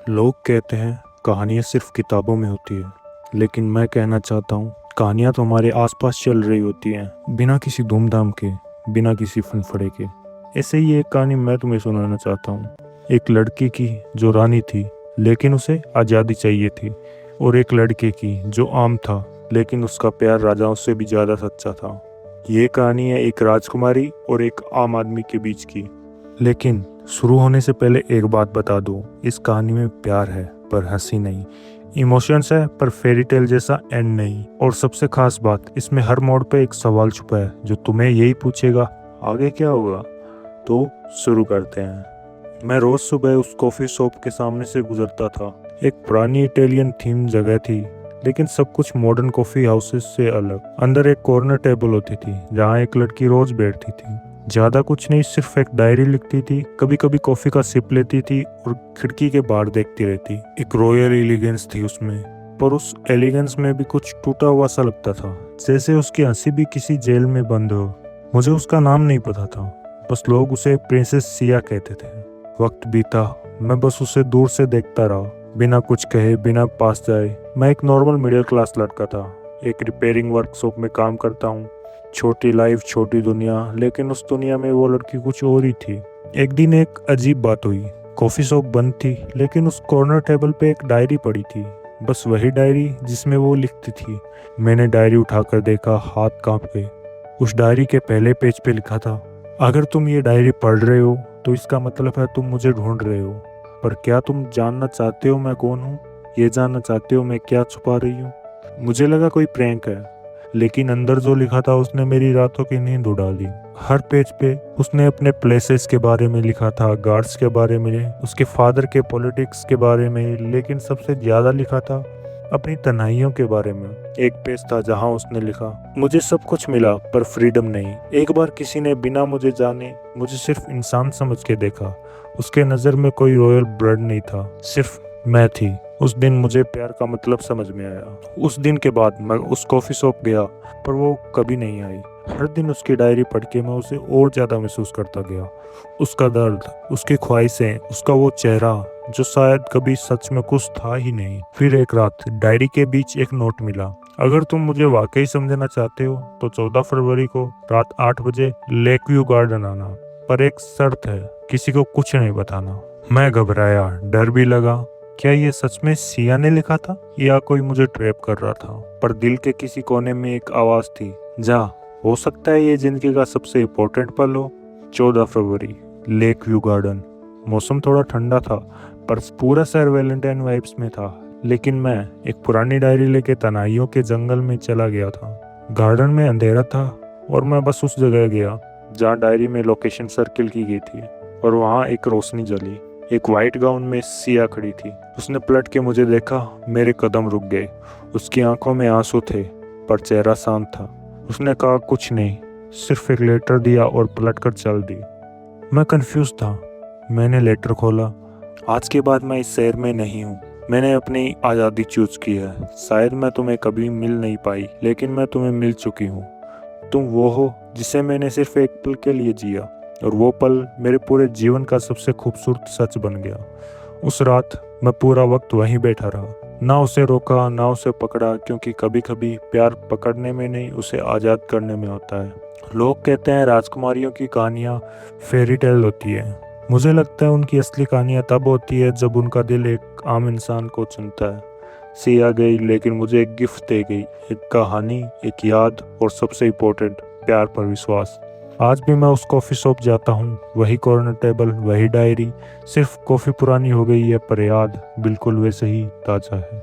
लोग कहते हैं कहानियाँ सिर्फ किताबों में होती है, लेकिन मैं कहना चाहता हूँ कहानियाँ तो हमारे आसपास चल रही होती हैं, बिना किसी धूमधाम के, बिना किसी फनफड़े के। ऐसे ही एक कहानी मैं तुम्हें सुनाना चाहता हूँ। एक लड़की की जो रानी थी, लेकिन उसे आज़ादी चाहिए थी, और एक लड़के की जो आम था, लेकिन उसका प्यार राजाओं से भी ज़्यादा सच्चा था। ये कहानी है एक राजकुमारी और एक आम आदमी के बीच की। लेकिन शुरू होने से पहले एक बात बता दूं, इस कहानी में प्यार है पर हंसी नहीं, इमोशंस है पर फेरी टेल जैसा एंड नहीं। और सबसे खास बात, इसमें हर मोड़ पे एक सवाल छुपा है जो तुम्हें यही पूछेगा आगे क्या होगा। तो शुरू करते हैं। मैं रोज सुबह उस कॉफी शॉप के सामने से गुजरता था। एक पुरानी इटालियन थीम जगह थी, लेकिन सब कुछ मॉडर्न कॉफी हाउसेस से अलग। अंदर एक कॉर्नर टेबल होती थी जहाँ एक लड़की रोज बैठती थी। ज्यादा कुछ नहीं, सिर्फ एक डायरी लिखती थी, कभी कभी कॉफी का सिप लेती थी और खिड़की के बाहर देखती रहती। एक रॉयल एलिगेंस थी उसमें, पर उस एलिगेंस में भी कुछ टूटा हुआ सा लगता था, जैसे उसकी हंसी भी किसी जेल में बंद हो। मुझे उसका नाम नहीं पता था, बस लोग उसे प्रिंसेस सिया कहते थे। वक्त बीता, मैं बस उसे दूर से देखता रहा, बिना कुछ कहे, बिना पास जाए। मैं एक नॉर्मल मिडिल क्लास लड़का था, एक रिपेयरिंग वर्कशॉप में काम करता हूँ। छोटी लाइफ, छोटी दुनिया, लेकिन उस दुनिया में वो लड़की कुछ और ही थी। एक दिन एक अजीब बात हुई। कॉफी शॉप बंद थी, लेकिन उस कॉर्नर टेबल पे एक डायरी पड़ी थी, बस वही डायरी जिसमें वो लिखती थी। मैंने डायरी उठाकर देखा, हाथ कांप गए। उस डायरी के पहले पेज पे लिखा था, अगर तुम ये डायरी पढ़ रहे हो तो इसका मतलब है तुम मुझे ढूंढ रहे हो। पर क्या तुम जानना चाहते हो मैं कौन हूँ? ये जानना चाहते हो मैं क्या छुपा रही हूँ? मुझे लगा कोई प्रैंक है, लेकिन अंदर जो लिखा था उसने मेरी रातों की नींद उड़ा दी। हर पेज पे उसने अपने प्लेसेस के बारे में लिखा था, गार्ड्स के बारे में, उसके फादर के पॉलिटिक्स के बारे में, लेकिन सबसे ज्यादा लिखा था अपनी तन्हाइयों के बारे में। एक पेज था जहां उसने लिखा, मुझे सब कुछ मिला पर फ्रीडम नहीं। एक बार किसी ने बिना मुझे जाने मुझे सिर्फ इंसान समझ के देखा। उसके नज़र में कोई रॉयल ब्लड नहीं था, सिर्फ मैं थी। उस दिन मुझे प्यार का मतलब समझ में आया। उस दिन के बाद मैं उस कॉफ़ी शॉप गया, पर वो कभी नहीं आई। हर दिन उसकी डायरी पढ़ के मैं उसे और ज़्यादा महसूस करता गया। उसका दर्द, उसकी ख्वाहिशें, उसका वो चेहरा जो शायद कभी सच में कुछ था ही नहीं। फिर एक रात डायरी के बीच एक नोट मिला, अगर तुम मुझे वाकई समझना चाहते हो तो 14 फरवरी को रात 8 बजे लेक व्यू गार्डन आना, पर एक शर्त है, किसी को कुछ नहीं बताना। मैं घबराया, डर भी लगा। क्या ये सच में सिया ने लिखा था या कोई मुझे ट्रैप कर रहा था? पर दिल के किसी कोने में एक आवाज थी, जा, हो सकता है ये जिंदगी का सबसे इम्पोर्टेंट पल हो। 14 फरवरी, लेक व्यू गार्डन। मौसम थोड़ा ठंडा था, पर पूरा शहर वैलेंटाइन वाइब्स में था। लेकिन मैं एक पुरानी डायरी लेके तनाइयों के जंगल में चला गया था। गार्डन में अंधेरा था और मैं बस उस जगह गया जहाँ डायरी में लोकेशन सर्किल की गई थी, और वहाँ एक रोशनी जली। एक वाइट गाउन में सिया खड़ी थी। उसने पलट के मुझे देखा, मेरे कदम रुक गए। उसकी आंखों में आंसू थे, पर चेहरा शांत था। उसने कहा, कुछ नहीं, सिर्फ एक लेटर दिया और पलटकर चल दी। मैं कंफ्यूज था। मैंने लेटर खोला। आज के बाद मैं इस शहर में नहीं हूँ। मैंने अपनी आज़ादी चूज की है। शायद मैं तुम्हें कभी मिल नहीं पाई, लेकिन मैं तुम्हें मिल चुकी हूँ। तुम वो हो जिसे मैंने सिर्फ एक पल के लिए जिया, और वो पल मेरे पूरे जीवन का सबसे खूबसूरत सच बन गया। उस रात मैं पूरा वक्त वहीं बैठा रहा, ना उसे रोका ना उसे पकड़ा, क्योंकि कभी कभी प्यार पकड़ने में नहीं, उसे आज़ाद करने में होता है। लोग कहते हैं राजकुमारियों की कहानियाँ फेरी टेल होती है। मुझे लगता है उनकी असली कहानियाँ तब होती है जब उनका दिल एक आम इंसान को चुनता है। सिया गई, लेकिन मुझे एक गिफ्ट दे गई, एक कहानी, एक याद, और सबसे इम्पोर्टेंट, प्यार पर विश्वास। आज भी मैं उस कॉफ़ी शॉप जाता हूँ, वही कॉर्नर टेबल, वही डायरी। सिर्फ कॉफ़ी पुरानी हो गई है, पर याद बिल्कुल वैसे ही ताज़ा है।